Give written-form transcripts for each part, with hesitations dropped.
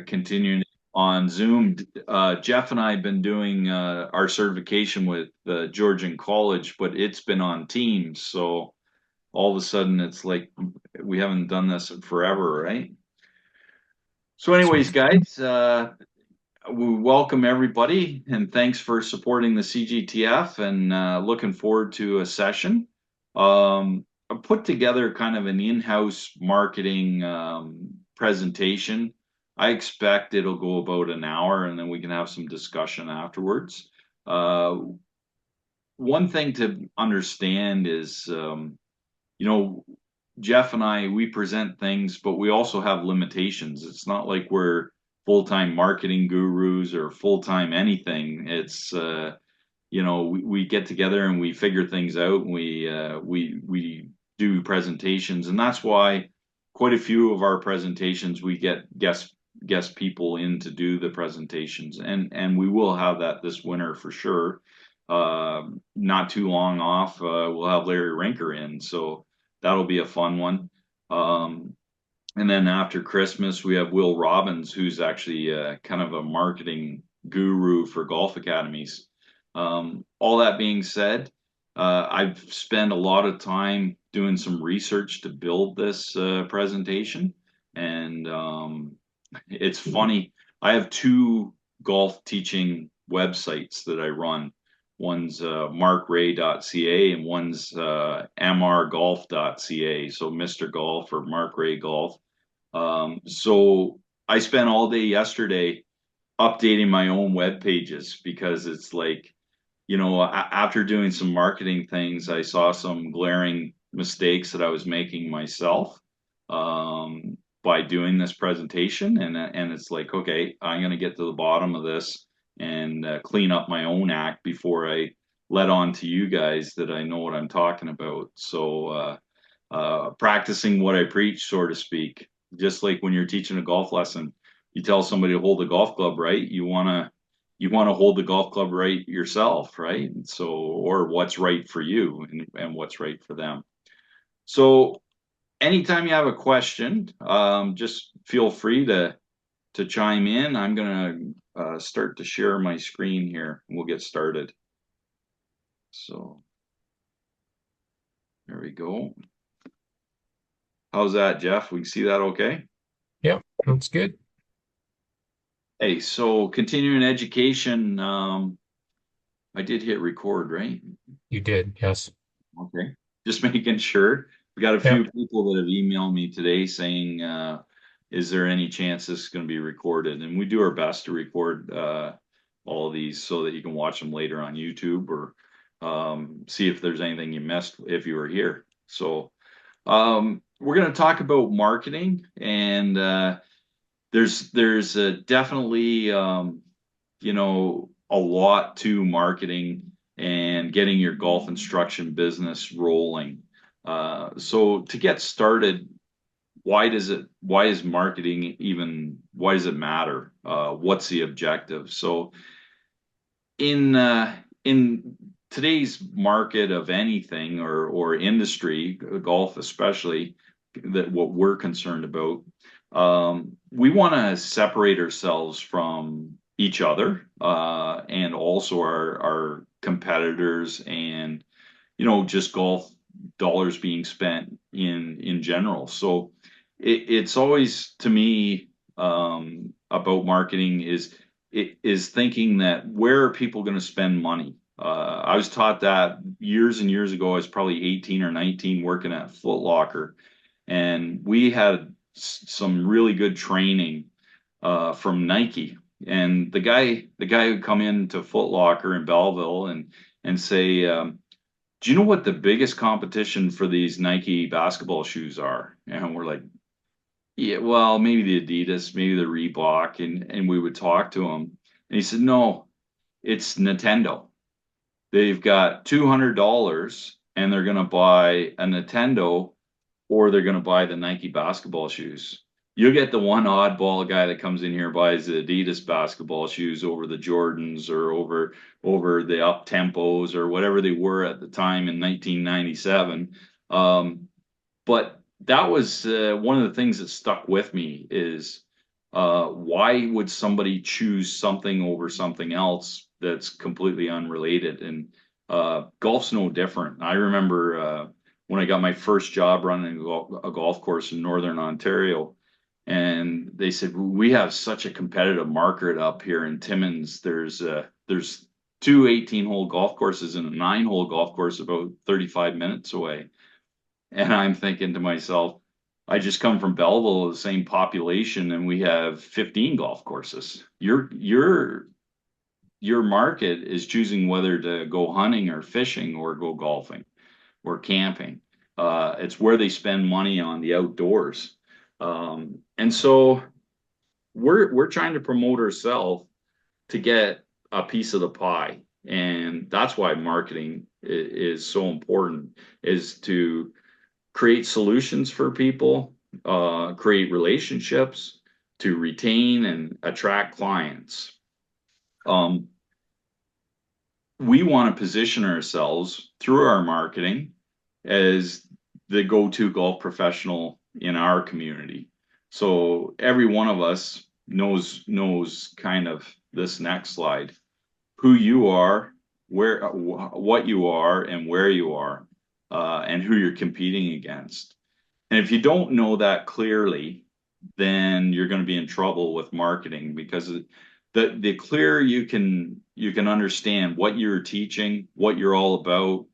continuing on Zoom. Jeff and I have been doing our certification with Georgian College, but it's been on Teams. So all of a sudden, it's like we haven't done this in forever, right? So, anyways, Sweet. guys, we welcome everybody and thanks for supporting the CGTF and looking forward to a session. I put together kind of an in-house marketing presentation. I expect it'll go about an hour and then we can have some discussion afterwards. Uh, One thing to understand is, you know, Jeff and I, we present things, but we also have limitations. It's not like we're full-time marketing gurus or full-time anything. It's we get together and we figure things out and we do presentations, and that's why quite a few of our presentations we get guest people in to do the presentations, and we will have that this winter for sure. Not too long off, we'll have Larry Rinker in, so that'll be a fun one. Um, and then after Christmas, we have Will Robbins, who's actually kind of a marketing guru for golf academies. All that being said, I've spent a lot of time doing some research to build this presentation, and it's funny. I have two golf teaching websites that I run. One's markray.ca and one's mrgolf.ca. So Mr. Golf or Mark Ray Golf. So I spent all day yesterday updating my own web pages because it's like, after doing some marketing things, I saw some glaring mistakes that I was making myself by doing this presentation, and it's like, okay, I'm going to get to the bottom of this and clean up my own act before I let on to you guys that I know what I'm talking about. So practicing what I preach, so to speak. Just like when you're teaching a golf lesson, you tell somebody to hold the golf club right. You want to hold the golf club right yourself, right? So, or what's right for you and what's right for them. So, anytime you have a question, just feel free to chime in. I'm gonna start to share my screen here, and we'll get started. So, there we go. How's that, Jeff? We can see that okay? Yep, that's good. Hey, so continuing education, I did hit record, right? You did, yes. Okay. Just making sure. We got a few Yep. people that have emailed me today saying, is there any chance this is going to be recorded? And we do our best to record all of these so that you can watch them later on YouTube or see if there's anything you missed if you were here. So we're going to talk about marketing, and there's definitely a lot to marketing and getting your golf instruction business rolling. So to get started, why does it matter? What's the objective? So in today's market of anything or industry, golf especially, that what we're concerned about, we want to separate ourselves from each other and also our competitors, and just golf dollars being spent in general. So it's always to me about marketing is thinking that where are people going to spend money. I was taught that years and years ago. I was probably 18 or 19 working at Foot Locker, and we had some really good training from Nike. And the guy would come into Foot Locker in Belleville and say, "Do you know what the biggest competition for these Nike basketball shoes are?" And we're like, "Yeah, well, maybe the Adidas, maybe the Reebok," and we would talk to him, and he said, "No, it's Nintendo. They've got $200 and they're going to buy a Nintendo or they're going to buy the Nike basketball shoes. You'll get the one oddball guy that comes in here and buys the Adidas basketball shoes over the Jordans or over the up tempos or whatever they were at the time in 1997." But that was one of the things that stuck with me is Why would somebody choose something over something else that's completely unrelated? And golf's no different. I remember when I got my first job running a golf course in Northern Ontario, and they said we have such a competitive market up here in Timmins. There's two 18-hole golf courses and a 9-hole golf course about 35 minutes away. And I'm thinking to myself, I just come from Belleville, the same population, and we have 15 golf courses. Your market is choosing whether to go hunting or fishing or go golfing or camping. It's where they spend money on the outdoors. And so we're trying to promote ourselves to get a piece of the pie. And that's why marketing is so important, is to create solutions for people, create relationships to retain and attract clients. Um, we want to position ourselves through our marketing as the go-to golf professional in our community. So every one of us knows kind of this next slide, who you are, where what you are, and where you are, and who you're competing against. And if you don't know that clearly, then you're going to be in trouble with marketing, because the clearer you can understand what you're teaching, what you're all about,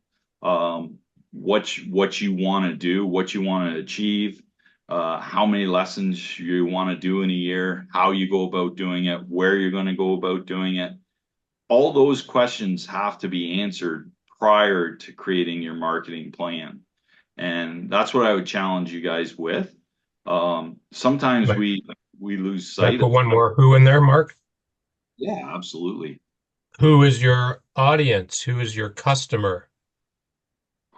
what you want to do, what you want to achieve, how many lessons you want to do in a year, how you go about doing it, where you're going to go about doing it. All those questions have to be answered prior to creating your marketing plan. And that's what I would challenge you guys with. Sometimes Like, we lose can I sight put of one that. more who in there, Mark? Yeah, absolutely. Who is your audience? Who is your customer?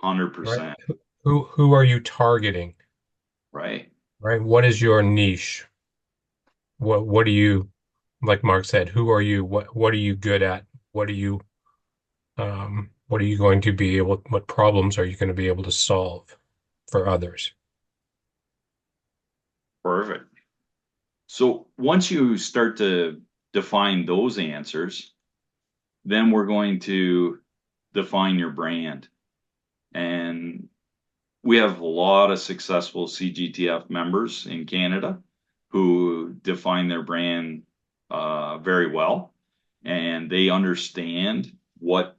Right? 100%. Who are you targeting? Right. Right? What is your niche? What do you, like Mark said, who are you? What are you good at? What are you going to be able, what problems are you going to be able to solve for others? Perfect. So once you start to define those answers, then we're going to define your brand. And we have a lot of successful CGTF members in Canada who define their brand very well, and they understand what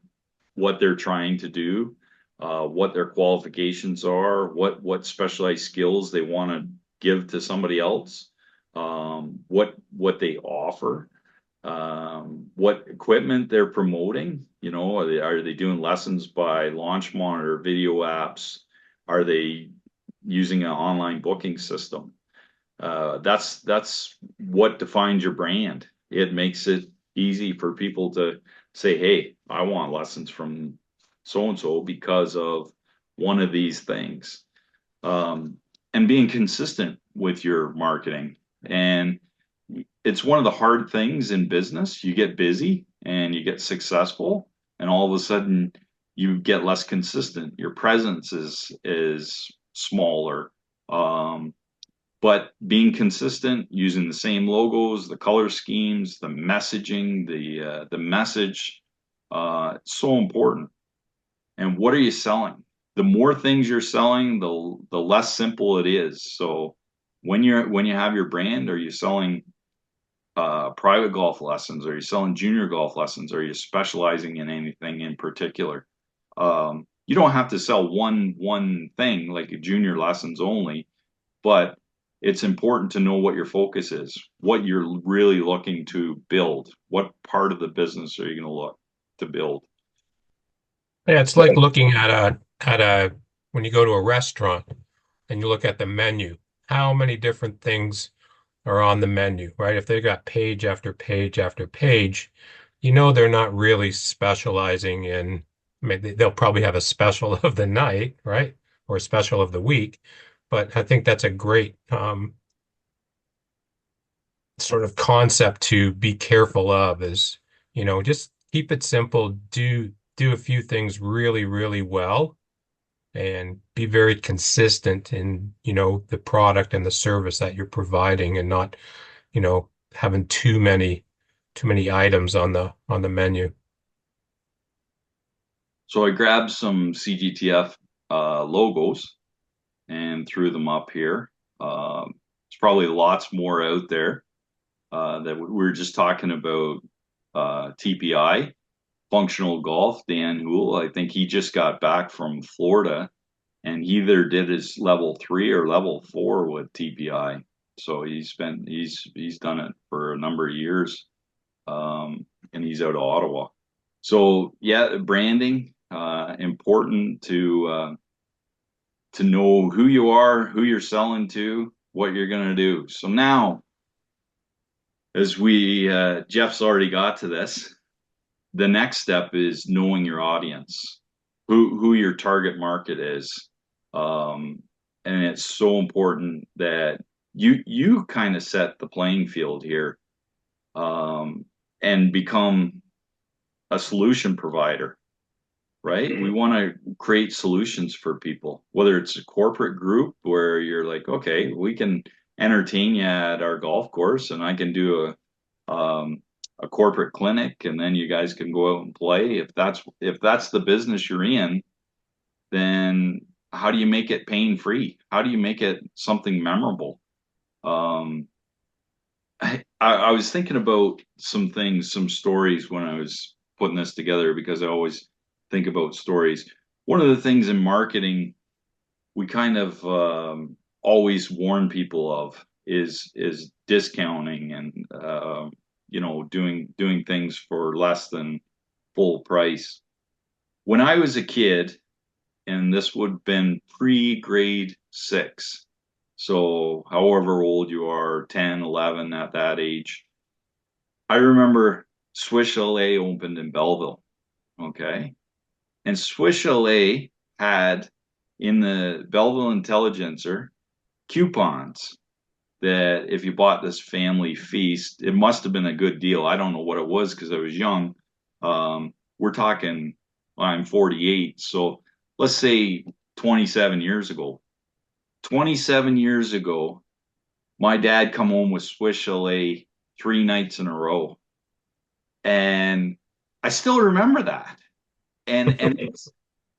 they're trying to do, what their qualifications are, what specialized skills they want to give to somebody else, what they offer, what equipment they're promoting. You know, are they doing lessons by launch monitor, video apps? Are they using an online booking system? That's what defines your brand. It makes it easy for people to say, "Hey, I want lessons from so and so because of one of these things." Um, and being consistent with your marketing. And it's one of the hard things in business. You get busy and you get successful, and all of a sudden you get less consistent. Your presence is smaller. Um, but being consistent, using the same logos, the color schemes, the messaging, the message, so important. And what are you selling? The more things you're selling, the less simple it is. So when you have your brand, are you selling private golf lessons? Are you selling junior golf lessons? Are you specializing in anything in particular? You don't have to sell one thing like junior lessons only, but it's important to know what your focus is, what you're really looking to build, what part of the business are you going to look to build. Yeah, it's like looking at a when you go to a restaurant and you look at the menu, how many different things are on the menu, right? If they got page after page after page, you know they're not really specializing in, I mean, they'll probably have a special of the night, right? Or a special of the week. But I think that's a great sort of concept to be careful of is, just keep it simple, do a few things really, really well and be very consistent in, the product and the service that you're providing and not having too many items on the menu. So I grabbed some CGTF logos and threw them up here. There's probably lots more out there that we were just talking about TPI, functional golf. Dan Houle, I think he just got back from Florida and he either did his level 3 or level 4 with TPI. So he's done it for a number of years, and he's out of Ottawa. So yeah, branding important to know who you are, who you're selling to, what you're going to do. So now, as we Jeff's already got to this, the next step is knowing your audience, who your target market is, and it's so important that you kind of set the playing field here, and become a solution provider, right? We want to create solutions for people, whether it's a corporate group where you're like, okay, we can entertain you at our golf course, and I can do a corporate clinic, and then you guys can go out and play. If that's the business you're in, then how do you make it pain free? How do you make it something memorable? Um, I was thinking about some things, some stories when I was putting this together because I always think about stories. One of the things in marketing we kind of always warn people of is discounting and doing things for less than full price. When I was a kid, and this would have been pre-grade 6, so however old you are, 10, 11, at that age, I remember Swiss Chalet opened in Belleville, okay? And Swiss Chalet had in the Belleville Intelligencer coupons that if you bought this family feast, it must have been a good deal. I don't know what it was because I was young. We're talking, well, I'm 48, so let's say 27 years ago. 27 years ago, my dad come home with Swiss Chalet 3 nights in a row, and I still remember that. And it's,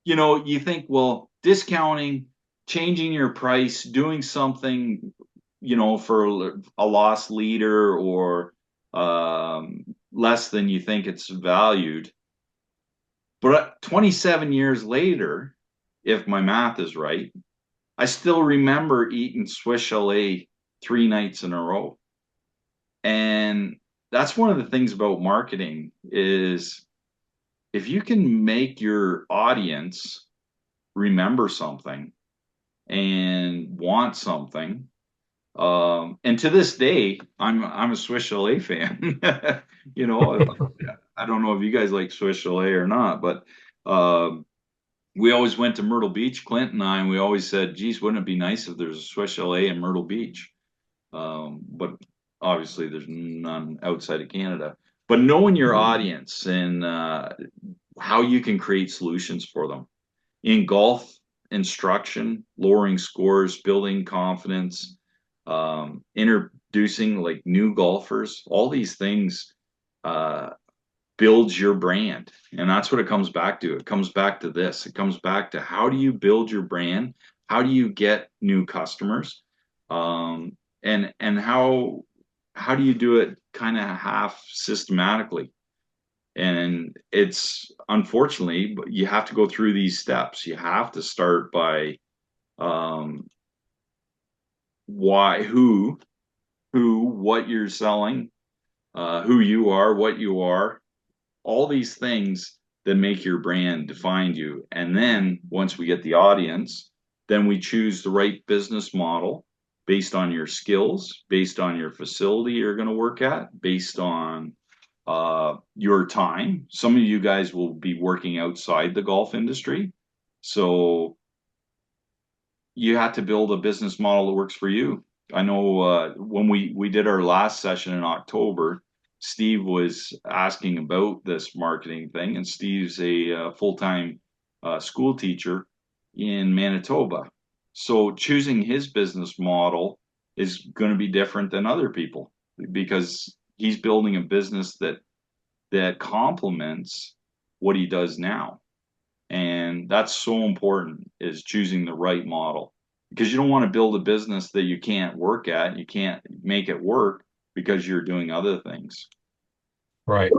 you think, well, discounting, changing your price, doing something, for a lost leader or less than you think it's valued. But 27 years later, if my math is right, I still remember eating Swiss Chalet 3 nights in a row. And that's one of the things about marketing is if you can make your audience remember something and want something. And to this day, I'm a Swiss Chalet fan. you know, I don't know if you guys like Swiss Chalet or not, but we always went to Myrtle Beach, Clint and I, and we always said, geez, wouldn't it be nice if there's a Swiss Chalet in Myrtle Beach? But obviously there's none outside of Canada. But knowing your audience and how you can create solutions for them in golf instruction, lowering scores, building confidence, introducing like new golfers, all these things uh, builds your brand. And that's what it comes back to. It comes back to this. It comes back to how do you build your brand? How do you get new customers? And how do you do it kind of half systematically? And it's unfortunately, but you have to go through these steps. You have to start by um, why, what you're selling, who you are, what you are, all these things that make your brand define you. And then once we get the audience, then we choose the right business model based on your skills, based on your facility you're going to work at, based on your time. Some of you guys will be working outside the golf industry. So you have to build a business model that works for you. I know when we did our last session in October, Steve was asking about this marketing thing, and Steve's a full-time school teacher in Manitoba. So choosing his business model is going to be different than other people. because he's building a business that complements what he does now. And that's so important, is choosing the right model, because you don't want to build a business that you can't work at, you can't make it work because you're doing other things. Right.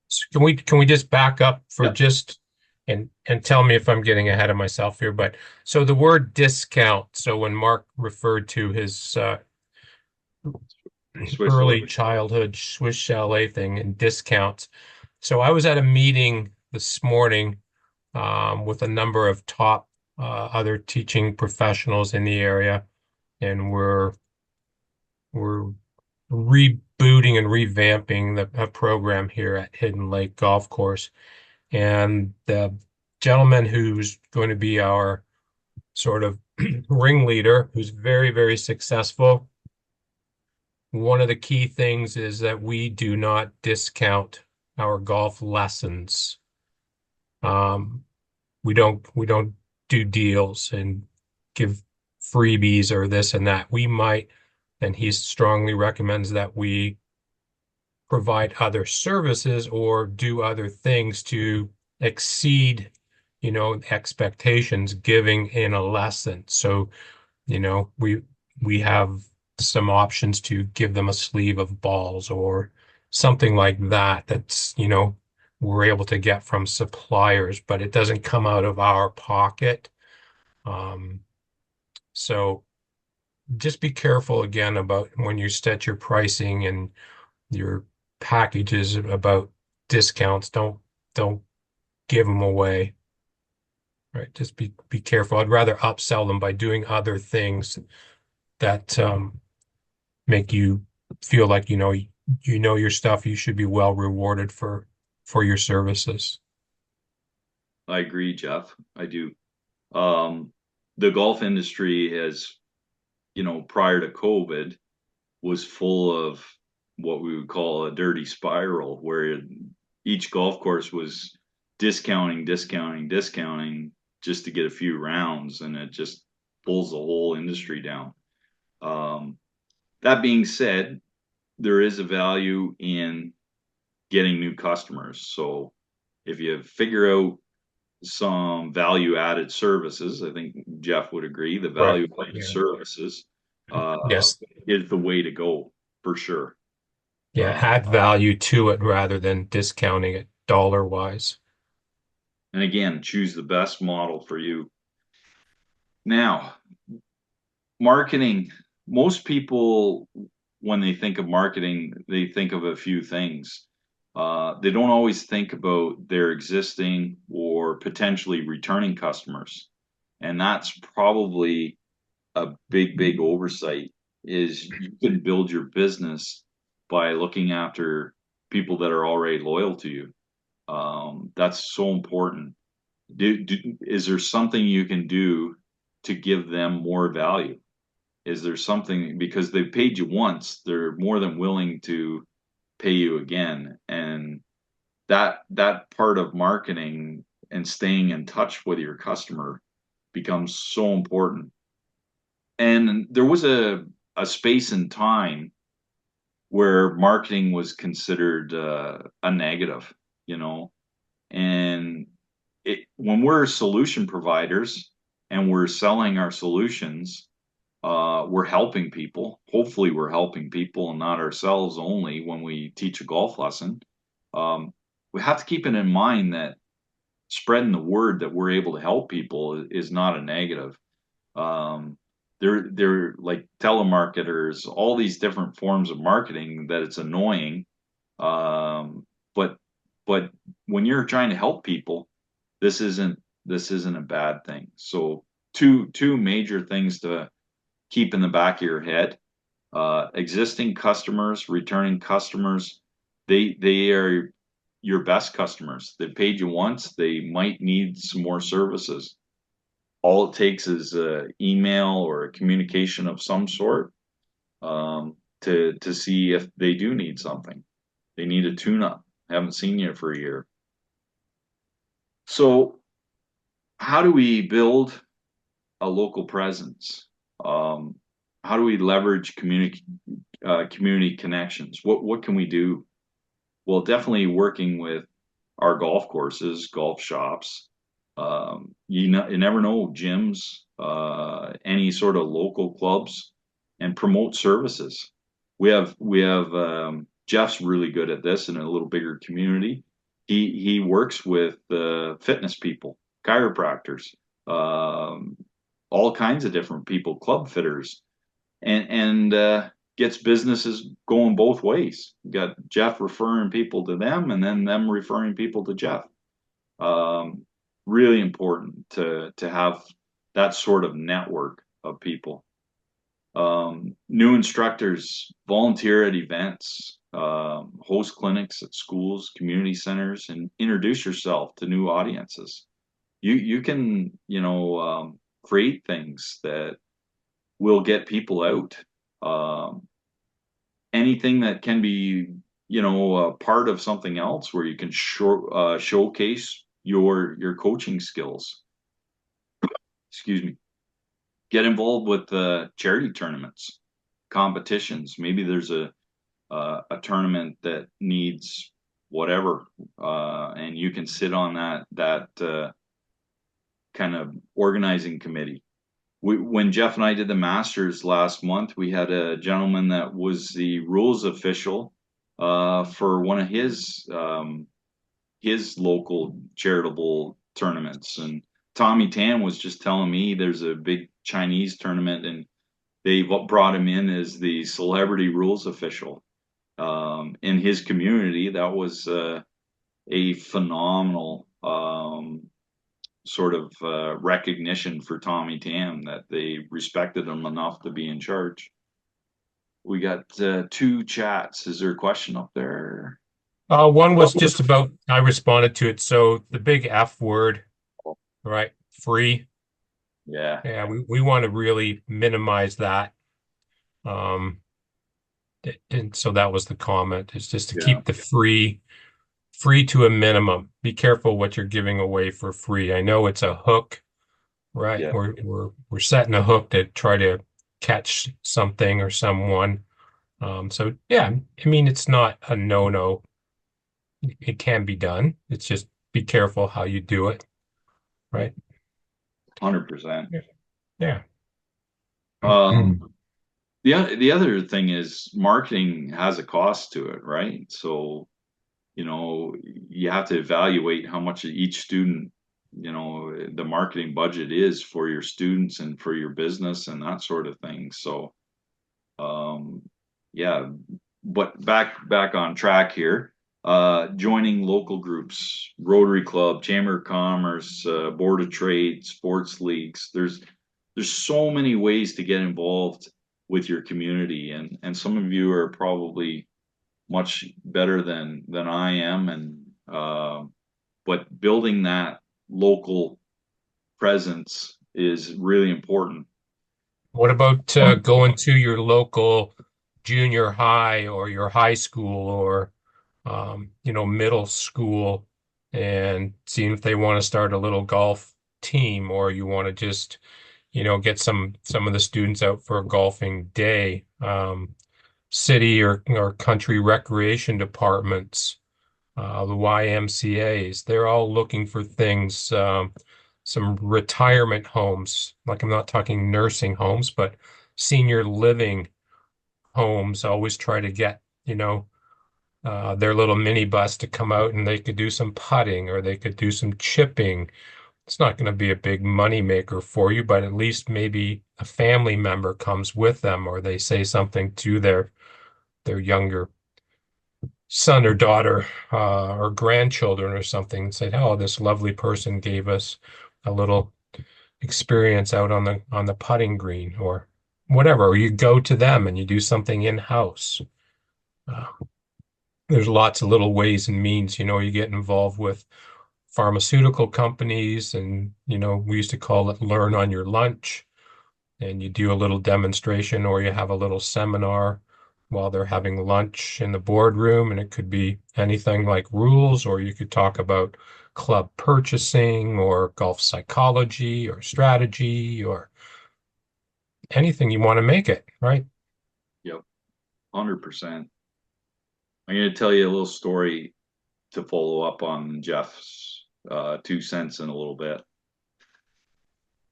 So can we just back up for Yep. just and tell me if I'm getting ahead of myself here, but so the word discount, so when Mark referred to his Swiss early Army. childhood Swiss chalet thing and discounts. So I was at a meeting this morning with a number of top other teaching professionals in the area, and we're rebooting and revamping a program here at Hidden Lake Golf Course. And the gentleman who's going to be our sort of ringleader, who's very, very successful, one of the key things is that we do not discount our golf lessons. Um, we don't do deals and give freebies or this and that. We might, and he strongly recommends that we provide other services or do other things to exceed, expectations giving in a lesson. So, we have some options to give them a sleeve of balls or something like that that's, we're able to get from suppliers, but it doesn't come out of our pocket. Um, so just be careful again about when you set your pricing and your packages about discounts. Don't give them away, right? Just be careful. I'd rather upsell them by doing other things that make you feel like you know your stuff. You should be well rewarded for your services. I agree, Jeff. I do. Um, the golf industry has, prior to COVID, was full of what we would call a dirty spiral, where each golf course was discounting, discounting, discounting just to get a few rounds, and it just pulls the whole industry down. Um, that being said, there is a value in getting new customers. So if you figure out some value added services, I think Jeff would agree, the Right. value added Yeah. services Yes. is the way to go for sure. Yeah. Uh, Add value to it rather than discounting it dollar wise. and again, choose the best model for you. Now, marketing, most people, when they think of marketing, they think of a few things. They don't always think about their existing or potentially returning customers. And that's probably a big, big oversight, is you can build your business by looking after people that are already loyal to you. That's so important. Is there something you can do to give them more value? Is there something, because they've paid you once, they're more than willing to pay you again. And that part of marketing and staying in touch with your customer becomes so important. And there was a space and time where marketing was considered a negative, you know, and when we're solution providers and we're selling our solutions, we're helping people. Hopefully, we're helping people and not ourselves only when we teach a golf lesson. Um, we have to keep it in mind that spreading the word that we're able to help people is not a negative. Um, they're like telemarketers, all these different forms of marketing that it's annoying. Um, but but when you're trying to help people, this isn't a bad thing. So two major things to keep in the back of your head. Existing customers, returning customers, they are your best customers. They paid you once, they might need some more services. All it takes is an email or a communication of some sort, to see if they do need something. They need a tune-up. Haven't seen you for a year. So how do we build a local presence? Um, how do we leverage community connections? What can we do? Well, definitely working with our golf courses, golf shops. You never know, gyms, any sort of local clubs, and promote services. We have Jeff's really good at this in a little bigger community. He works with fitness people, chiropractors, um, all kinds of different people, club fitters, and gets businesses going both ways. You got Jeff referring people to them, and then them referring people to Jeff. Um, Really important to have that sort of network of people. New instructors volunteer at events, host clinics at schools, community centers, and introduce yourself to new audiences. You can create things that will get people out. Um, Anything that can be part of something else where you can showcase your coaching skills. Excuse me. Get involved with charity tournaments, competitions. Maybe there's a tournament that needs whatever, and you can sit on that kind of organizing committee. When Jeff and I did the Masters last month, we had a gentleman that was the rules official for one of his local charitable tournaments. And Tommy Tan was just telling me there's a big Chinese tournament, and they brought him in as the celebrity rules official in his community. That was a phenomenal sort of recognition for Tommy Tam that they respected him enough to be in charge. We got two chats. Is there a question up there? One was just about, I responded to it. So the big F word, right? Free. Yeah, Yeah, we want to really minimize that. Um, and so that was the comment, is just to yeah, keep the free to a minimum. Be careful what you're giving away for free. I know it's a hook, right? yeah, We're setting a hook to try to catch something or someone. So yeah, I mean it's not a no-no. It can be done. It's just be careful how you do it, right? 100%. Yeah. Yeah. Um, the other thing is marketing has a cost to it, right? So you have to evaluate how much each student, the marketing budget is for your students and for your business and that sort of thing. So, um, yeah, but back on track here. Joining local groups, Rotary Club, Chamber of Commerce, Board of Trade, sports leagues. There's so many ways to get involved with your community, and some of you are probably much better than I am, and but building that local presence is really important. What about going to your local junior high or your high school or middle school and seeing if they want to start a little golf team or you want to just, get some of the students out for a golfing day. City or country recreation departments, the YMCAs, they're all looking for things, some retirement homes, like I'm not talking nursing homes, but senior living homes always try to get, their little minibus to come out and they could do some putting or they could do some chipping. It's not going to be a big money maker for you, but at least maybe a family member comes with them or they say something to their younger son or daughter or grandchildren or something and said, "Oh, this lovely person gave us a little experience out on the putting green or whatever." Or you go to them and you do something in-house. Uh, there's lots of little ways and means, you get involved with pharmaceutical companies and, we used to call it learn on your lunch. And you do a little demonstration or you have a little seminar while they're having lunch in the boardroom. And it could be anything like rules, or you could talk about club purchasing or golf psychology or strategy or anything you want to make it, right? Yep, 100%. I'm going to tell you a little story to follow up on Jeff's 2 cents in a little bit.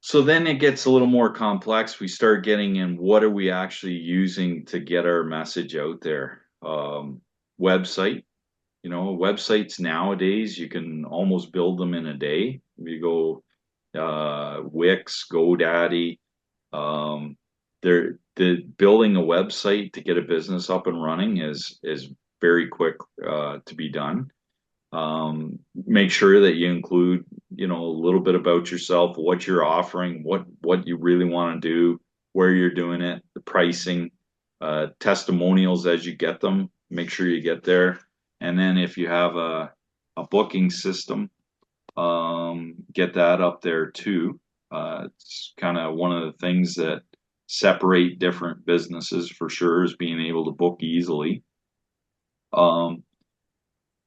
So then it gets a little more complex. We start getting in what are we actually using to get our message out there? Website, websites nowadays, you can almost build them in a day. You go Wix, GoDaddy, um, the building a website to get a business up and running is very quick to be done. Make sure that you include, a little bit about yourself, what you're offering, what you really want to do, where you're doing it, the pricing, testimonials as you get them. Make sure you get there, and then if you have a booking system, get that up there too. It's kind of one of the things that separate different businesses for sure is being able to book easily. Um,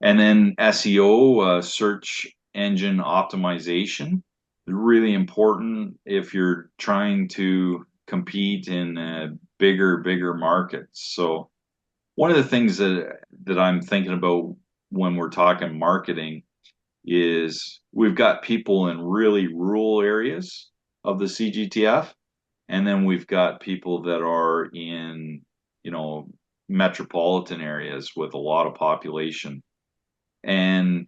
and then SEO, search engine optimization, really important if you're trying to compete in bigger markets. So one of the things that I'm thinking about when we're talking marketing is we've got people in really rural areas of the CGTF, and then we've got people that are in, metropolitan areas with a lot of population. And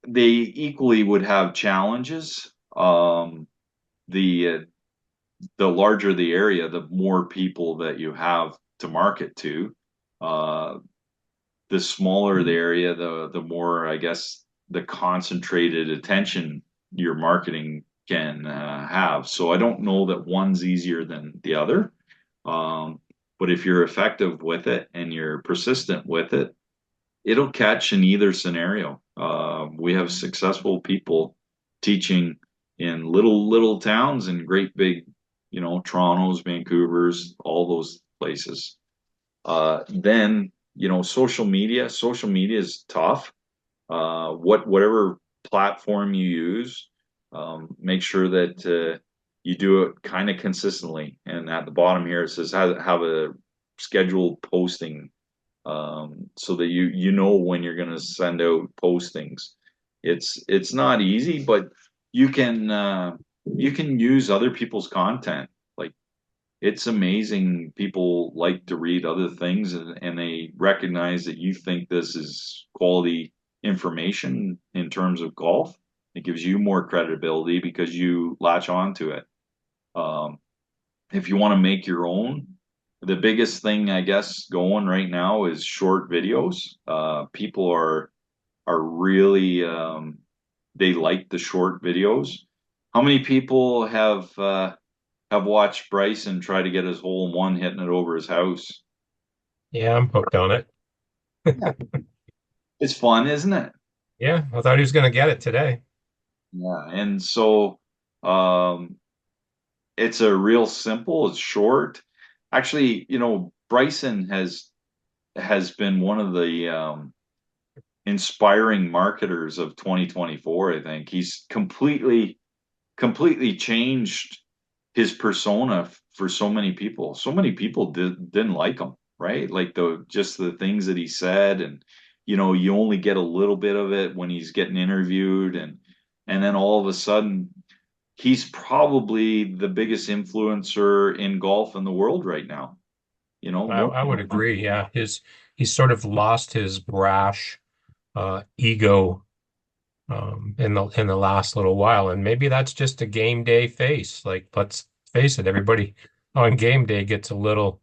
they equally would have challenges. The the larger the area, the more people that you have to market to. Uh, the smaller the area, the more, I guess, the concentrated attention your marketing can have. So I don't know that one's easier than the other. Um, but if you're effective with it and you're persistent with it, it'll catch in either scenario. We have successful people teaching in little towns and great big, Toronto's, Vancouver's, all those places. Then, social media is tough. Whatever platform you use, make sure that you do it kind of consistently. And at the bottom here, it says have a scheduled posting, so that you know when you're going to send out postings. It's not easy, but you can you can use other people's content. Like, it's amazing. People like to read other things, and they recognize that you think this is quality information in terms of golf. It gives you more credibility because you latch on to it. Um, if you want to make your own, the biggest thing I guess going right now is short videos. People are really they like the short videos. How many people have watched Bryson try to get his hole in one hitting it over his house? Yeah, I'm hooked on it. Yeah. It's fun, isn't it? Yeah, I thought he was going to get it today. Yeah. And so um, it's a real simple, it's short. Actually, Bryson has been one of the inspiring marketers of 2024. I think he's completely changed his persona for so many people. So many people didn't like him, right? Like the things that he said, and you only get a little bit of it when he's getting interviewed, and then all of a sudden he's probably the biggest influencer in golf in the world right now. More I would agree. Yeah, he's sort of lost his brash ego in the last little while, and maybe that's just a game day face. Like, let's face it, everybody on game day gets a little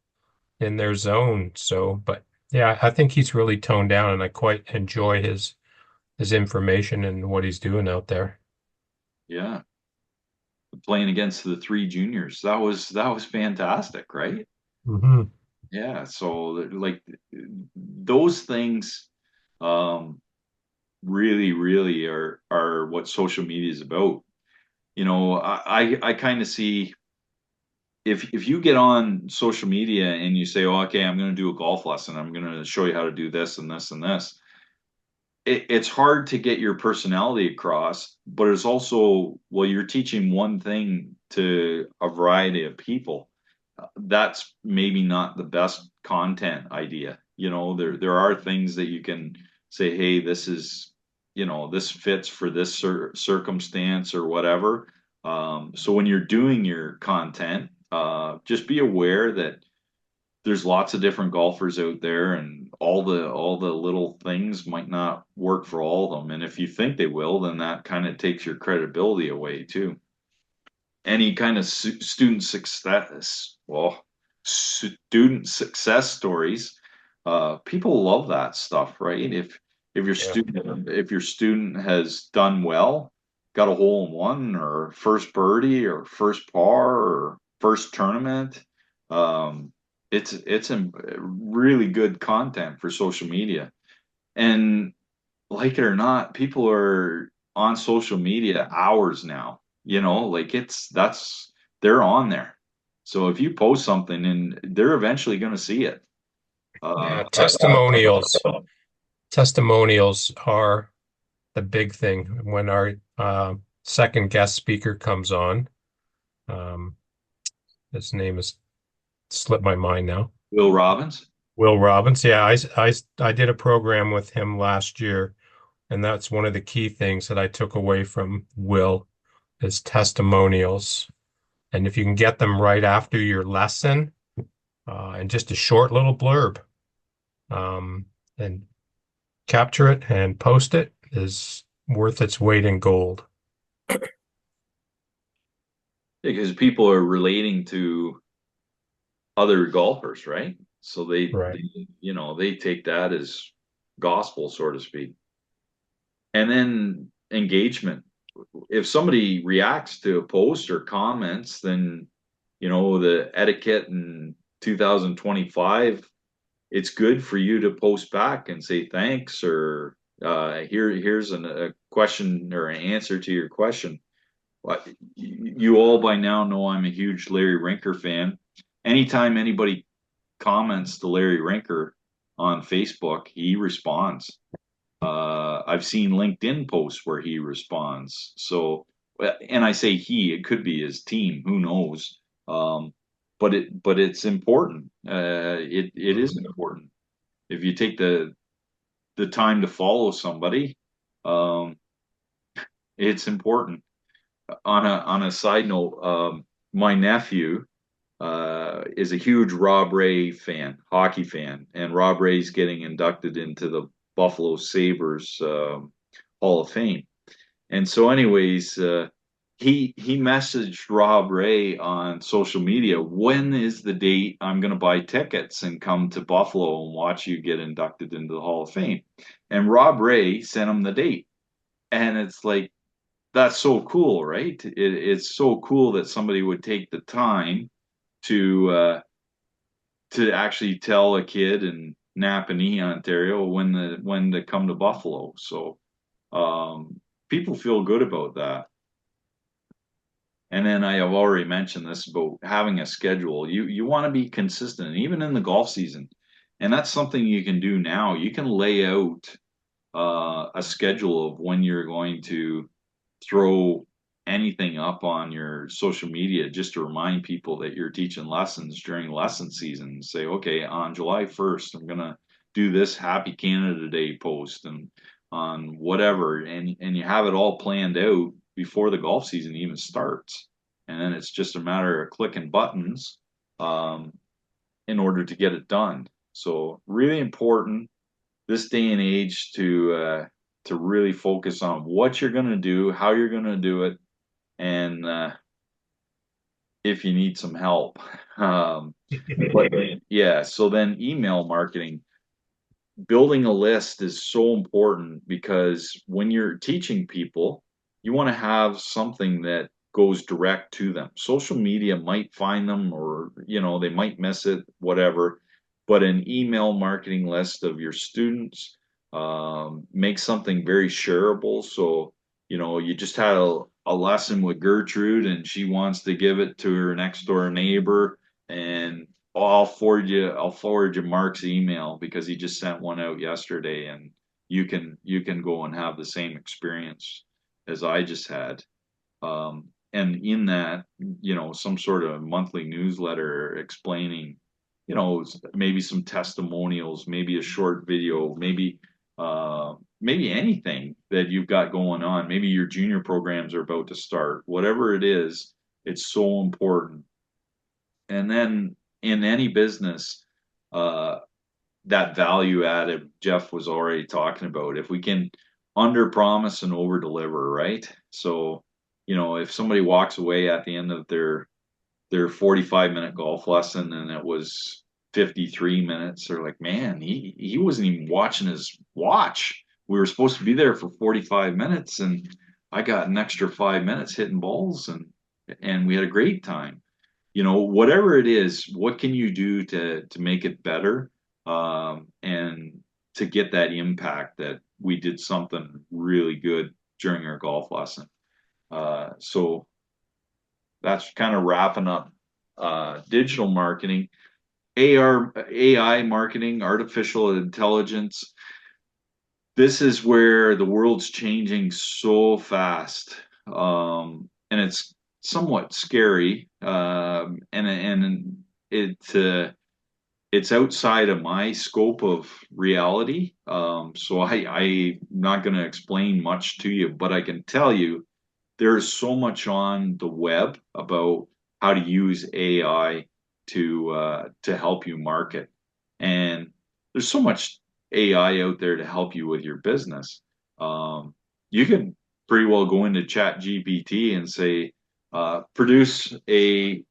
in their zone. So, but yeah, I think he's really toned down, and I quite enjoy his information and what he's doing out there. yeah, playing against the three juniors. That was fantastic, right? Hmm. Yeah, so like those things um really are what social media is about. I kind of see if you get on social media and you say, oh, okay, I'm going to do a golf lesson. I'm going to show you how to do this and this and this. It's hard to get your personality across, but it's also, well, you're teaching one thing to a variety of people, that's maybe not the best content idea. There are things that you can say, hey, this is, this fits for this circumstance or whatever. So when you're doing your content, just be aware that there's lots of different golfers out there, and all the little things might not work for all of them. And if you think they will, then that kind of takes your credibility away too. Any kind of student success stories, people love that stuff, right? Yeah. If your student has done well, got a hole in one or first birdie or first par or first tournament, um, it's a really good content for social media. And like it or not, people are on social media hours now. Like they're on there. So if you post something, and they're eventually going to see it. Yeah, Uh, testimonials are the big thing when our second guest speaker comes on. Um, his name is slipped my mind now. Will Robbins. Will Robbins. Yeah, I did a program with him last year, and that's one of the key things that I took away from Will is testimonials. And if you can get them right after your lesson, and just a short little blurb, um, and capture it and post it is worth its weight in gold. Because people are relating to other golfers, right? So Right. they take that as gospel, so to speak. And then engagement. If somebody reacts to a post or comments, then the etiquette in 2025, it's good for you to post back and say thanks, or here's a question or an answer to your question. You all by now know I'm a huge Larry Rinker fan. Anytime anybody comments to Larry Rinker on Facebook, he responds. I've seen LinkedIn posts where he responds. So, and I say he, it could be his team, who knows? Um, but it's important. It is Mhm. important. If you take the time to follow somebody, um, it's important. On a side note, my nephew is a huge Rob Ray fan, hockey fan, and Rob Ray's getting inducted into the Buffalo Sabres Hall of Fame. And so, anyways, he messaged Rob Ray on social media. When is the date I'm going to buy tickets and come to Buffalo and watch you get inducted into the Hall of Fame? And Rob Ray sent him the date, and it's like that's so cool, right? It's so cool that somebody would take the time to uh, to actually tell a kid in Napanee, Ontario, when to come to Buffalo. So um, people feel good about that. And then I have already mentioned this about having a schedule. You want to be consistent, even in the golf season, and that's something you can do now. You can lay out a schedule of when you're going to throw anything up on your social media just to remind people that you're teaching lessons during lesson season. Say, okay, on July 1st, I'm gonna do this Happy Canada Day post, and on whatever, and you have it all planned out before the golf season even starts. And then it's just a matter of clicking buttons um, in order to get it done. So really important this day and age to really focus on what you're going to do, how you're going to do it, and if you need some help. But yeah, so then email marketing, building a list is so important because when you're teaching people, you want to have something that goes direct to them. Social media might find them, or they might miss it, whatever. But an email marketing list of your students, make something very shareable. So you just had a lesson with Gertrude and she wants to give it to her next door neighbor, and I'll forward you Mark's email because he just sent one out yesterday, and you can go and have the same experience as I just had. and in that, some sort of monthly newsletter explaining, maybe some testimonials, maybe a short video, maybe anything that you've got going on. Maybe your junior programs are about to start. Whatever it is, it's so important. And then in any business, uh, that value added Jeff was already talking about. If we can under promise and over deliver, right? So, if somebody walks away at the end of their 45-minute golf lesson and it was 53 minutes, they're like, man, he wasn't even watching his watch. We were supposed to be there for 45 minutes and I got an extra 5 minutes hitting balls and we had a great time. Whatever it is, what can you do to make it better, and to get that impact that we did something really good during our golf lesson. So that's kind of wrapping up digital marketing. AI marketing, artificial intelligence. This is where the world's changing so fast, and it's somewhat scary, and it's outside of my scope of reality. So I'm not going to explain much to you, but I can tell you there's so much on the web about how to use AI to help you market, and there's so much AI out there to help you with your business. You can pretty well go into Chat GPT and say, produce a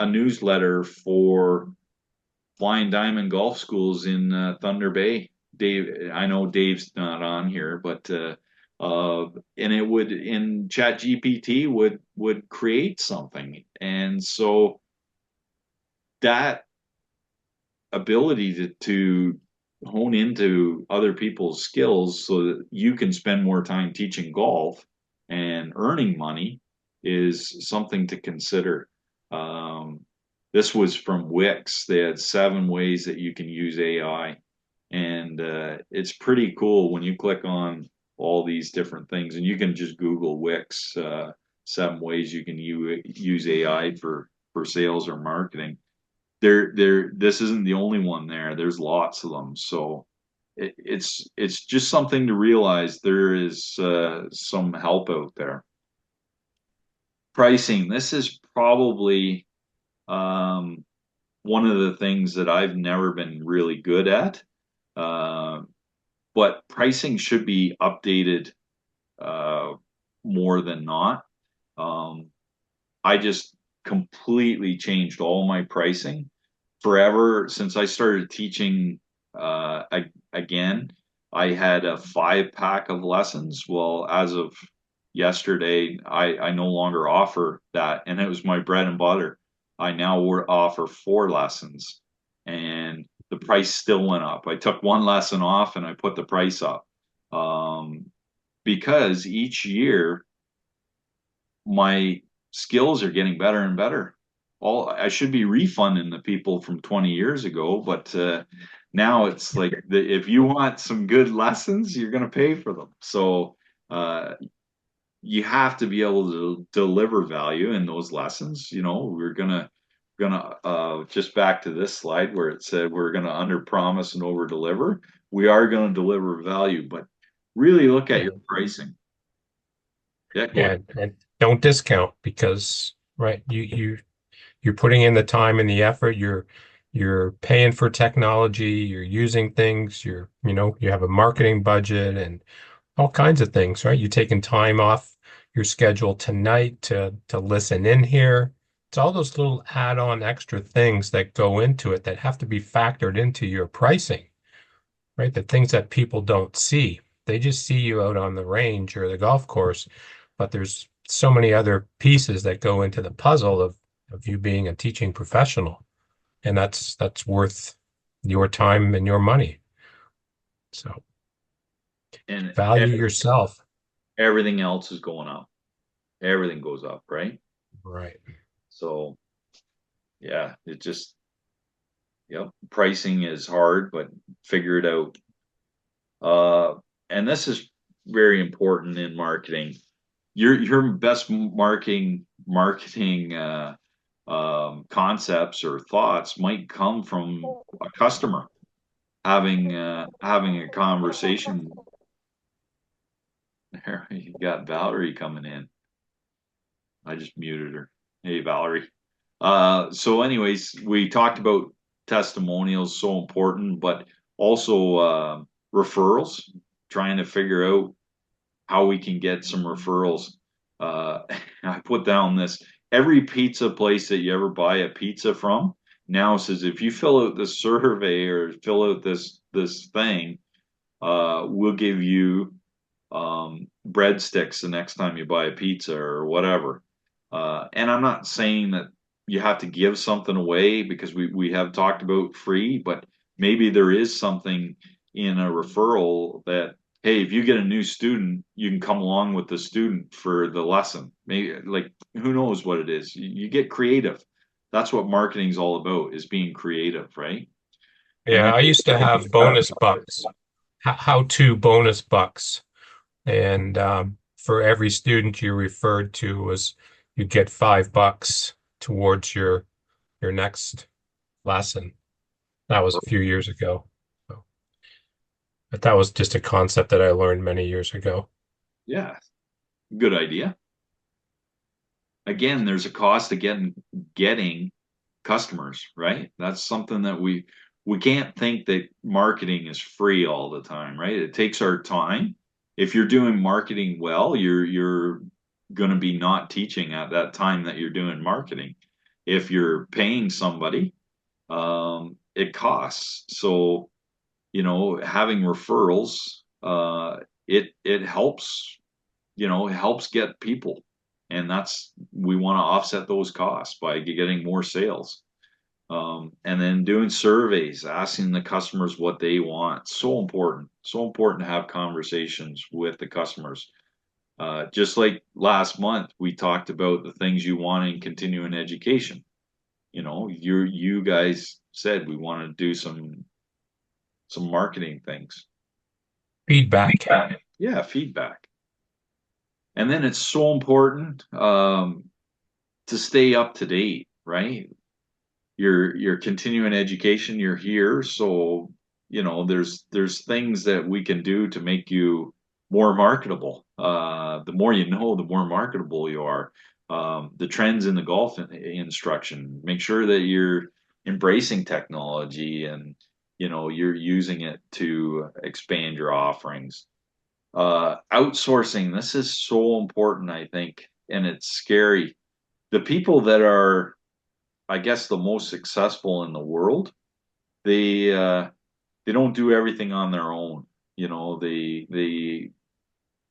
newsletter for Flying Diamond Golf Schools in Thunder Bay. Dave, I know Dave's not on here, but and it would in Chat GPT would create something, and so that ability to hone into other people's skills so that you can spend more time teaching golf and earning money is something to consider. Um, this was from Wix. They had 7 ways that you can use AI, and it's pretty cool when you click on all these different things, and you can just Google Wix, 7 ways you can use AI for sales or marketing. This isn't the only one there. There's lots of them. So it's just something to realize there is some help out there. Pricing. This is probably um, one of the things that I've never been really good at. Uh, but pricing should be updated uh, more than not. Um, I just completely changed all my pricing forever since I started teaching again. I had a 5 pack of lessons. Well, as of yesterday, I no longer offer that, and it was my bread and butter. I now offer 4 lessons, and the price still went up. I took one lesson off and I put the price up, um, because each year my skills are getting better and better. All I should be refunding the people from 20 years ago, but now it's like if you want some good lessons, you're going to pay for them. So uh, you have to be able to deliver value in those lessons. We're gonna just back to this slide where it said we're gonna under promise and over deliver. We are going to deliver value, but really look at Yeah. your pricing. Yeah, go Yeah, ahead. and don't discount because right, you're putting in the time and the effort, you're paying for technology, you're using things, you have a marketing budget and all kinds of things, right? You're taking time off your schedule tonight to listen in here. It's all those little add-on extra things that go into it that have to be factored into your pricing, right? The things that people don't see. They just see you out on the range or the golf course, but there's so many other pieces that go into the puzzle of you being a teaching professional, and that's worth your time and your money. So And value yourself. everything else is going up. Everything goes up, right? Right. So yeah, yep, pricing is hard, but figure it out. And this is very important in marketing. your best marketing concepts or thoughts might come from a customer having a conversation. There you got Valerie coming in. I just muted her. Hey, Valerie. So anyways, we talked about testimonials, so important, but also referrals, trying to figure out how we can get some referrals. Uh, I put down this, every pizza place that you ever buy a pizza from now says if you fill out this survey or fill out this thing, we'll give you breadsticks the next time you buy a pizza or whatever. And I'm not saying that you have to give something away because we have talked about free, but maybe there is something in a referral that, hey, if you get a new student, you can come along with the student for the lesson. Maybe like who knows what it is. You get creative. That's what marketing's all about, is being creative, right? And Yeah, then I used to have bonus bucks, how-to bonus bucks. And for every student you referred to was you get $5 towards your next lesson. That was a few years ago. So, but that was just a concept that I learned many years ago. yeah, good idea. Again, there's a cost to getting customers, right? That's something that we can't think that marketing is free all the time, right? It takes our time. If you're doing marketing well, you're going to be not teaching at that time that you're doing marketing. If you're paying somebody, it costs. So, having referrals, it helps, it helps get people. And we want to offset those costs by getting more sales. And then doing surveys, asking the customers what they want. So important. So important to have conversations with the customers. Just like last month, we talked about the things you want in continuing education. You guys said we want to do some marketing things. Feedback. Feedback. Yeah, feedback. And then it's so important to stay up to date, right? You're continuing education, you're here, so there's things that we can do to make you more marketable. The more you know, the more marketable you are. The trends in the golf instruction, make sure that you're embracing technology and you're using it to expand your offerings. Outsourcing, this is so important, I think, and it's scary. The people that are, I guess, the most successful in the world, they don't do everything on their own. They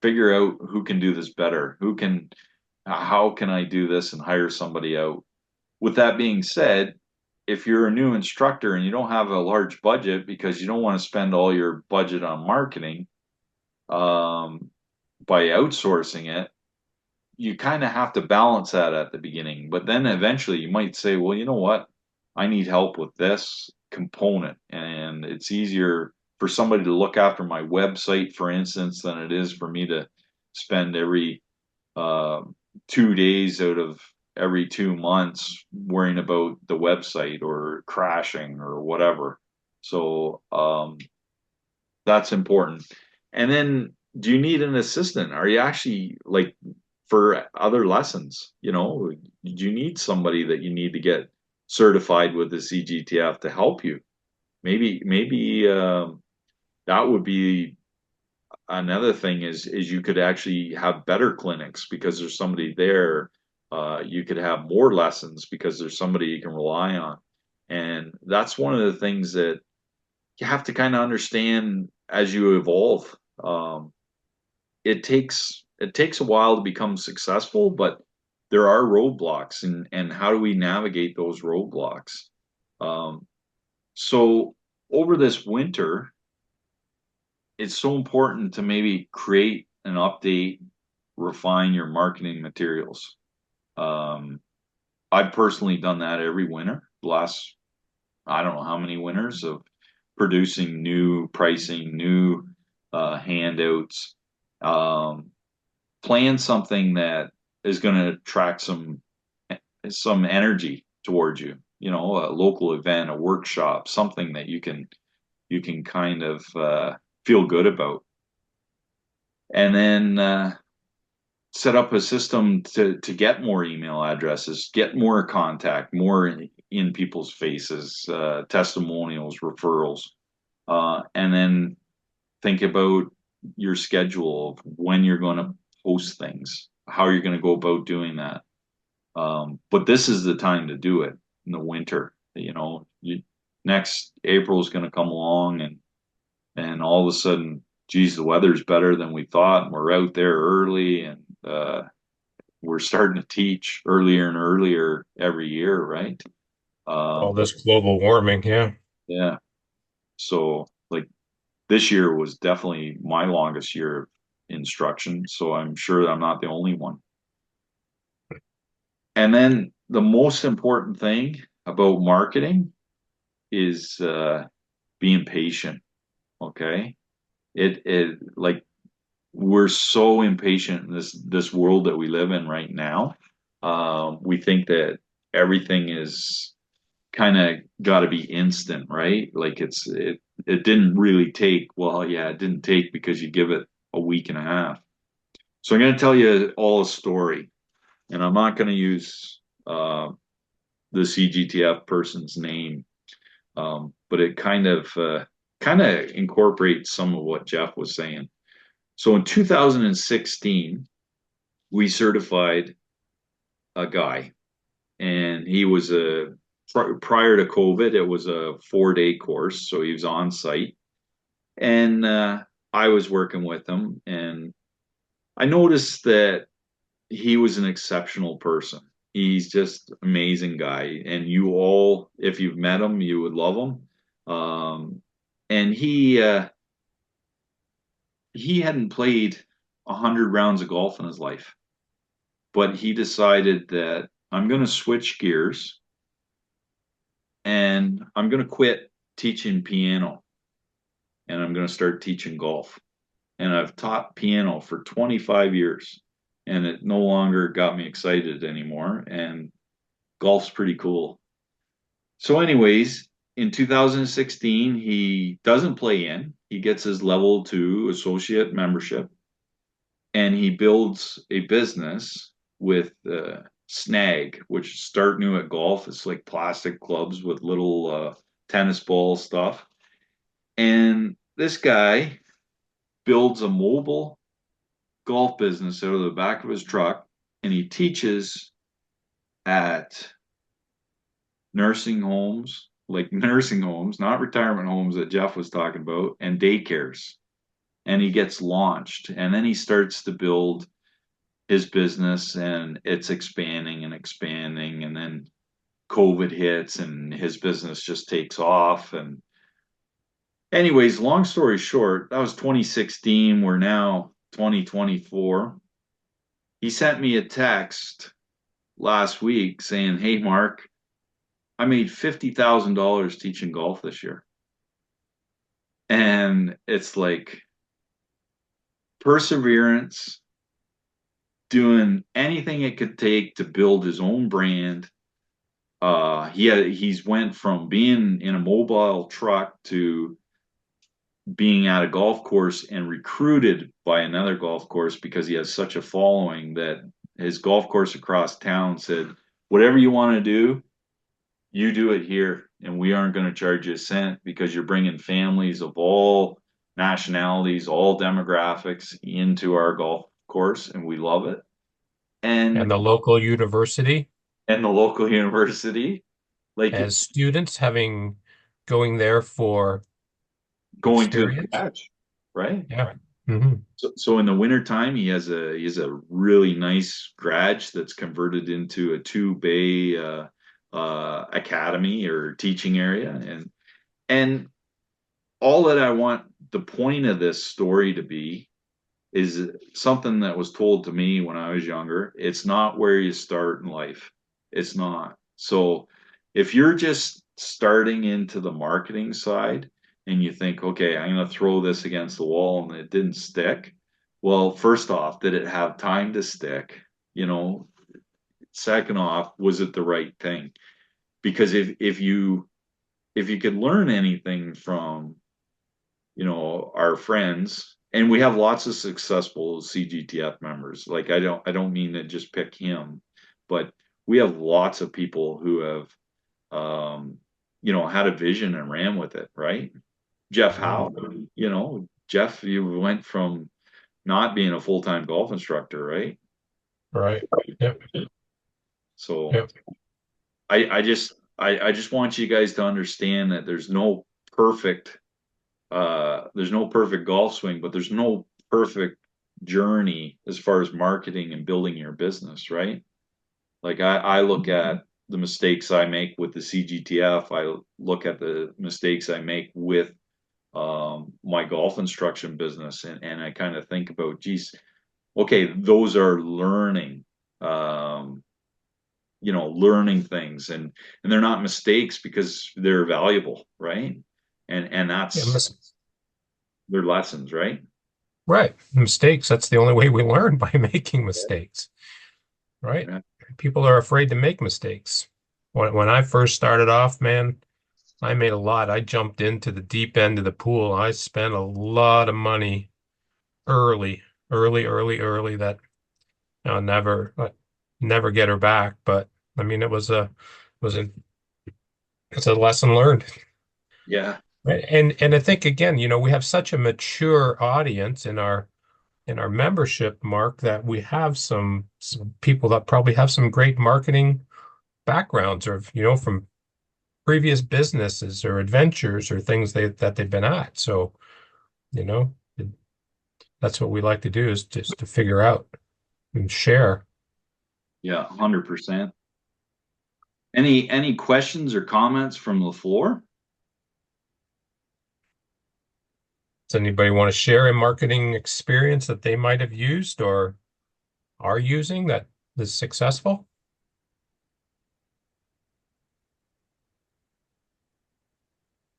figure out who can do this better, how can I do this and hire somebody out. With that being said, if you're a new instructor and you don't have a large budget because you don't want to spend all your budget on marketing, um, by outsourcing it, you kind of have to balance that at the beginning. But then eventually you might say, well, you know what? I need help with this component. And it's easier for somebody to look after my website, for instance, than it is for me to spend every uh, 2 days out of every 2 months worrying about the website or crashing or whatever. So that's important. And then, do you need an assistant? Are you actually like for other lessons? Do you need somebody that you need to get certified with the CGTF to help you? Maybe that would be another thing is you could actually have better clinics because there's somebody there. You could have more lessons because there's somebody you can rely on. And that's one of the things that you have to kind of understand as you evolve. Um, it takes a while to become successful, but there are roadblocks, and how do we navigate those roadblocks? Um, so over this winter, it's so important to maybe create an update, refine your marketing materials. Um, I've personally done that every winter, the last I don't know how many winters of producing new pricing, new handouts. Um, plan something that is going to attract some energy towards you. You know, a local event, a workshop, something that you can kind of feel good about, and then set up a system to get more email addresses, get more contact, more in people's faces, testimonials, referrals, and then think about your schedule of when you're going to post things, how you're going to go about doing that. But this is the time to do it in the winter. You know, next April is going to come along, and all of a sudden, geez, the weather's better than we thought, and we're out there early, and we're starting to teach earlier and earlier every year, right? All But this global warming, yeah. yeah, so like this year was definitely my longest year of instruction, so I'm sure I'm not the only one. And then the most important thing about marketing is being patient. Okay, it like we're so impatient in this world that we live in right now. We think that everything is kind of got to be instant, right? Like it didn't really take. Well, yeah, it didn't take because you give it a week and a half. So I'm going to tell you all a story, and I'm not going to use the CGTF person's name, but it kind of incorporates some of what Jeff was saying. So in 2016, we certified a guy, and he was prior to COVID, it was a 4-day course, so he was on site, and I was working with him, and I noticed that he was an exceptional person. He's just amazing guy, and you all, if you've met him, you would love him. And he hadn't played 100 rounds of golf in his life, but he decided that I'm going to switch gears and I'm going to quit teaching piano and I'm going to start teaching golf. And I've taught piano for 25 years and it no longer got me excited anymore. And golf's pretty cool. So, anyways, in 2016, he doesn't play in, he gets his level 2 associate membership and he builds a business with Snag, which start new at golf. It's like plastic clubs with little tennis ball stuff. And this guy builds a mobile golf business out of the back of his truck, and he teaches at nursing homes, like nursing homes, not retirement homes that Jeff was talking about, and daycares. And he gets launched, and then he starts to build his business, and it's expanding and expanding. And then COVID hits, and his business just takes off. And anyways, long story short, that was 2016. We're now 2024. He sent me a text last week saying, "Hey, Mark, I made $50,000 teaching golf this year." And it's like perseverance, doing anything it could take to build his own brand. He's went from being in a mobile truck to being at a golf course and recruited by another golf course because he has such a following that his golf course across town said, "Whatever you want to do, you do it here, and we aren't going to charge you a cent because you're bringing families of all nationalities, all demographics into our golf course, and we love it." And And the local university the local university, like as students having going there for going to his experience. garage, right? Yeah. Hmm. So in the wintertime, he has a really nice garage that's converted into a 2 bay academy or teaching area, and all that I want the point of this story to be is something that was told to me when I was younger. It's not where you start in life. It's not. So if you're just starting into the marketing side and you think, okay, I'm going to throw this against the wall and it didn't stick, Well, first off, did it have time to stick? You know, second off, was it the right thing? Because if you could learn anything from, our friends, and we have lots of successful CGTF members. Like I don't mean to just pick him, but we have lots of people who have had a vision and ran with it, right? Jeff Mhm. Howe, Jeff, you went from not being a full-time golf instructor, right? Right. Yep. So Yep. I just want you guys to understand that perfect there's no perfect golf swing, but there's no perfect journey as far as marketing and building your business, right? Like I look at the mistakes I make with the CGTF. I look at the mistakes I make with my golf instruction business, and I kind of think about, geez, okay, those are um, learning things, and they're not mistakes because they're valuable, right? And Yeah, that's their lessons, right? right. Mistakes. That's the only way we learn by making mistakes, right? Yeah. People are afraid to make mistakes. When I first started off, man, I made a lot. I jumped into the deep end of the pool. I spent a lot of money early, early that I'll never get her back. But I mean, was a it's a lesson learned. Yeah. Right. And I think again, we have such a mature audience in our membership, Mark, that we have some people that probably have some great marketing backgrounds or from previous businesses or adventures or things that they've been at. So, you know, it- that's what we like to do is just to figure out and share. Yeah, 100%. Any questions or comments from the floor? Does anybody want to share a marketing experience that they might have used or are using that is successful?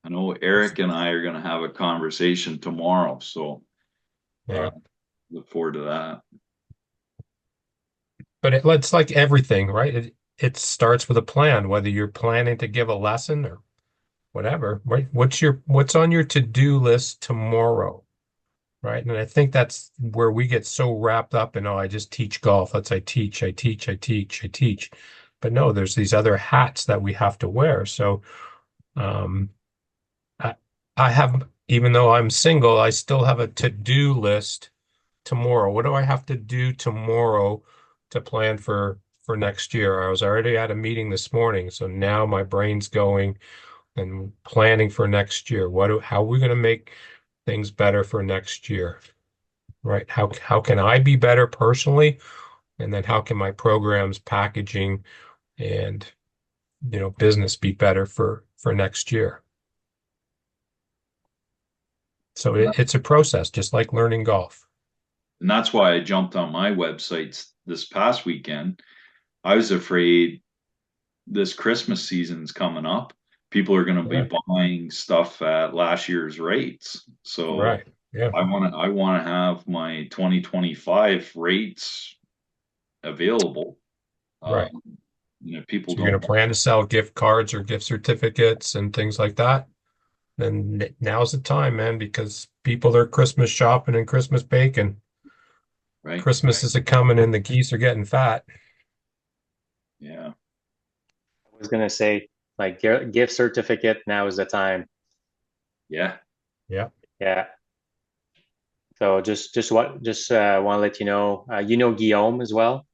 I know Eric and I are going to have a conversation tomorrow, so uh, Yeah. look forward to that. But it's like everything, right? It starts with a plan, whether you're planning to give a lesson or whatever, right? What's on your to-do list tomorrow, right? And I think that's where we get so wrapped up in, oh, I just teach golf. That's I teach, I teach, I teach, I teach. But no, there's these other hats that we have to wear. So um I I have, even though I'm single, I still have a to-do list tomorrow. What do I have to do tomorrow to plan for next year? I was already at a meeting this morning, so now my brain's going and planning for next year. How are we going to make things better for next year? Right? How can I be better personally? And then how can my programs, packaging, and business be better for next year? So it's a process, just like learning golf. And that's why I jumped on my websites this past weekend. I was afraid this Christmas season's coming up. People are going to be Yeah. buying stuff at last year's rates. So Right. Yeah. I want to have my 2025 rates available. Um, Right. if people So you're going don't, to plan to sell gift cards or gift certificates and things like that. Then now's the time, man, because people are Christmas shopping and Christmas baking. right? Christmas is a coming and the geese are getting fat. Yeah. I was gonna say, like, gift certificate, now is the time. Yeah. Yeah. Yeah. So just want to let you know, Guillaume as well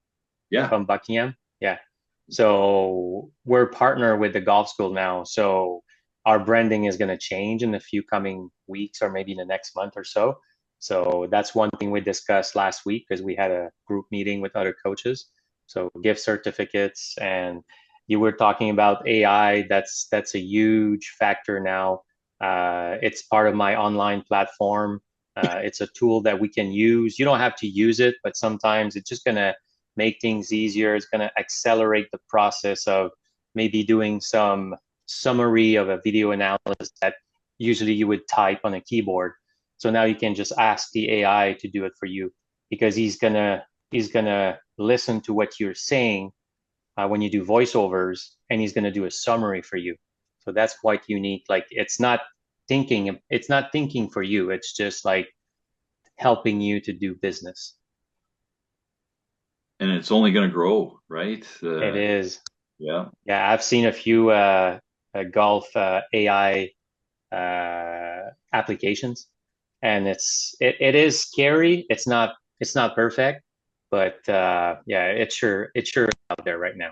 Yeah. from Buckingham. Yeah. So we're partner with the golf school now. So our branding is going to change in a few coming weeks or maybe in the next month or so. So that's one thing we discussed last week because we had a group meeting with other coaches. So gift certificates, and you were talking about AI. That's a huge factor now. It's part of my online platform. It's a tool that we can use. You don't have to use it, but sometimes it's just gonna make things easier. It's going to accelerate the process of maybe doing some summary of a video analysis that usually you would type on a keyboard. So now you can just ask the AI to do it for you. because he's gonna listen to what you're saying when you do voiceovers, and he's gonna do a summary for you. So that's quite unique. Like it's not thinking for you. It's just like helping you to do business. And it's only going to grow, right? It is. Yeah. Yeah, I've seen a few golf AI applications, and it is scary. It's not perfect, but yeah, it's sure out there right now.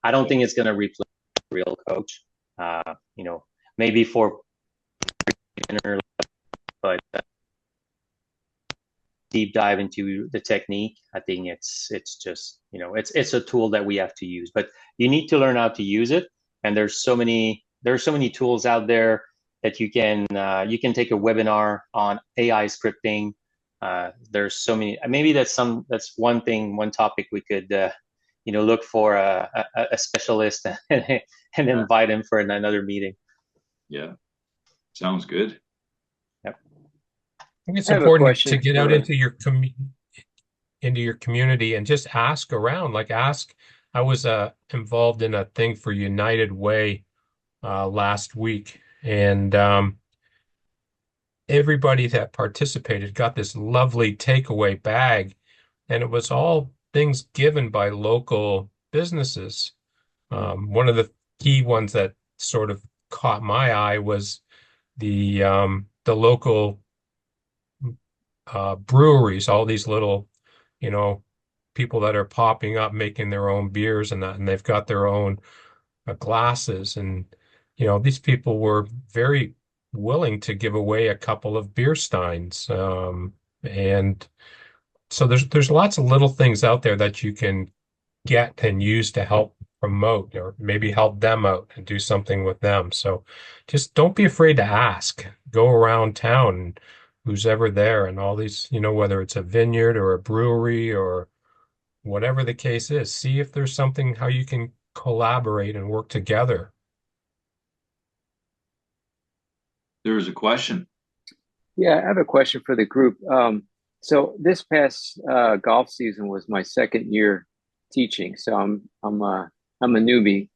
I don't think it's gonna replace a real coach. Maybe for beginner, but deep dive into the technique, I think it's just it's a tool that we have to use, but you need to learn how to use it. And there's so many tools out there that you can take a webinar on AI scripting. There's so many. Maybe that's one topic we could look for a specialist and Yeah. invite him for another meeting. Yeah. Sounds good. Yep. I think it's I have a important to question get out for, into your community and just ask around. Like ask, I was involved in a thing for United Way last week, and everybody that participated got this lovely takeaway bag, and it was all things given by local businesses. One of the key ones that sort of caught my eye was the local breweries, all these little, you know, people that are popping up making their own beers and that, and they've got their own glasses. And, these people were very willing to give away a couple of beer steins. And so there's lots of little things out there that you can get and use to help promote or maybe help them out and do something with them. So just don't be afraid to ask. Go around town and who's ever there and all these, whether it's a vineyard or a brewery or whatever the case is, see if there's something how you can collaborate and work together. There was a question. yeah, I have a question for the group. So this past golf season was my second year teaching, so I'm a newbie,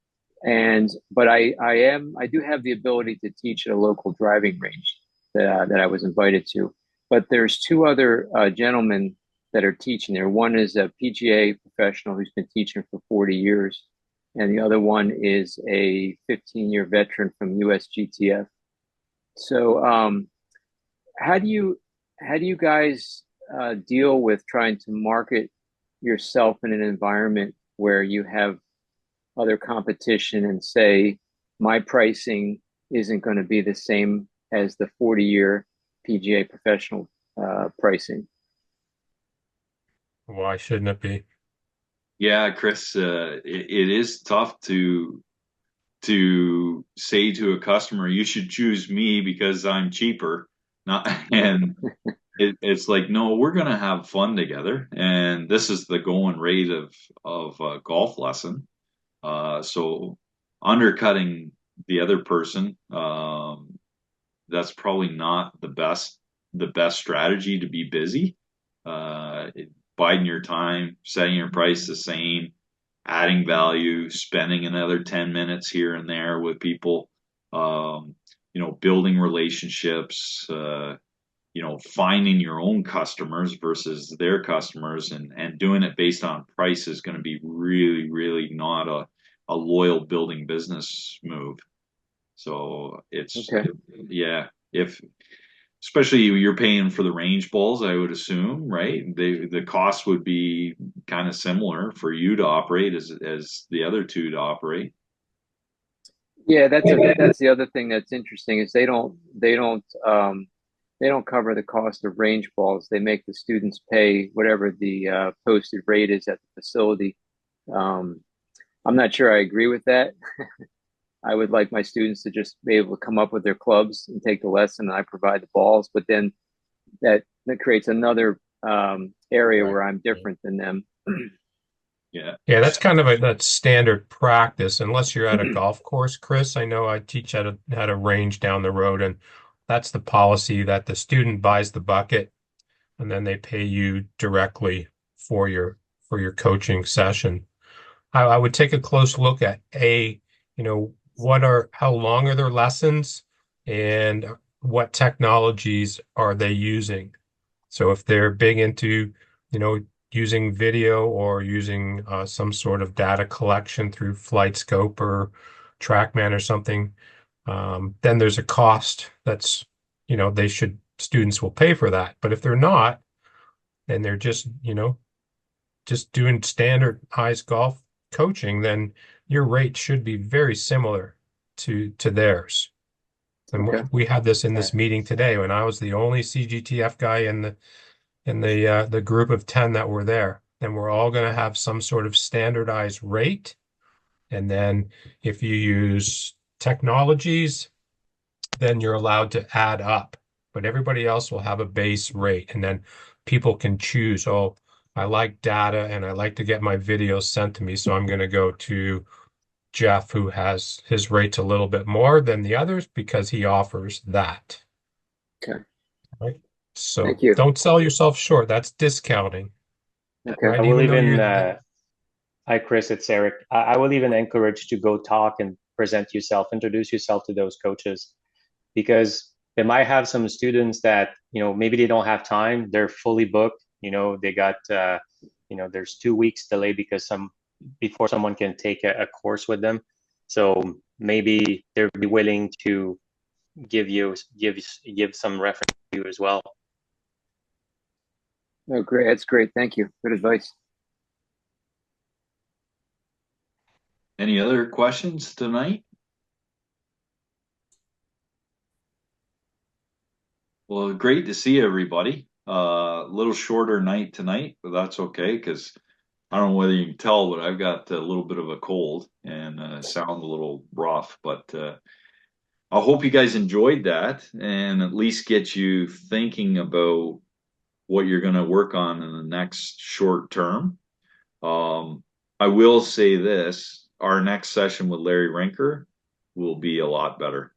but I do have the ability to teach at a local driving range that I was invited to. But there's two other gentlemen that are teaching there. One is a PGA professional who's been teaching for 40 years, and the other one is a 15-year veteran from USGTF. So, how do you guys deal with trying to market yourself in an environment where you have other competition and say my pricing isn't going to be the same as the 40-year PGA professional pricing? Why shouldn't it be? Yeah, Chris, it is tough to say to a customer, you should choose me because I'm cheaper. Not and it's like, no, we're gonna have fun together, and this is the going rate of a golf lesson. So undercutting the other person, that's probably not the best strategy to be busy. Biding your time, setting your price the same, adding value, spending another 10 minutes here and there with people, building relationships, finding your own customers versus their customers, and doing it based on price is going to be really, really not a loyal building business move. So Okay. yeah, if especially you're paying for the range balls, I would assume, right? The cost would be kind of similar for you to operate as the other two to operate. Yeah, that's the other thing that's interesting is they don't cover the cost of range balls. They make the students pay whatever the posted rate is at the facility. Um, I'm not sure I agree with that. I would like my students to just be able to come up with their clubs and take the lesson, and I provide the balls. But then that creates another area Right. where I'm different than them. Yeah. Yeah, that's kind of that standard practice, unless you're at a golf course, Chris. I know I teach at a range down the road, and that's the policy that the student buys the bucket, and then they pay you directly for your coaching session. I would take a close look at how long are their lessons and what technologies are they using? So if they're big into, using video or using some sort of data collection through FlightScope or TrackMan or something, then there's a cost that's, students will pay for that. But if they're not, and they're just doing standardized golf coaching, then your rate should be very similar to theirs. And Okay. we had this in this meeting today when I was the only CGTF guy in the group of 10 that were there. And we're all going to have some sort of standardized rate. And then if you use technologies, then you're allowed to add up. But everybody else will have a base rate. And then people can choose, oh, I like data and I like to get my videos sent to me. So I'm going to go to Jeff, who has his rates a little bit more than the others because he offers that. Okay. Right. So Thank you. don't sell yourself short. That's discounting. Okay. Right. I will Even though even, you're, hi Chris, it's Eric. I will even encourage to go talk and present yourself, introduce yourself to those coaches, because they might have some students that, maybe they don't have time, they're fully booked, they got, there's 2 weeks delay because before someone can take a course with them. So maybe they'll be willing to give some reference to you as well. Oh, great. That's great. Thank you. Good advice. Any other questions tonight? Well, great to see everybody. A little shorter night tonight, but that's okay because I don't know whether you can tell, but I've got a little bit of a cold and sound a little rough. But I hope you guys enjoyed that and at least get you thinking about what you're going to work on in the next short term. I will say this, our next session with Larry Rinker will be a lot better.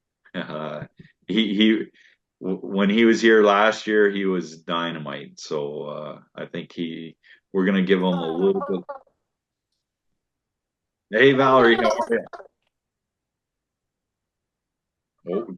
He when he was here last year, he was dynamite. So I think we're gonna give him a little bit. Hey Valerie, how are you? Oh,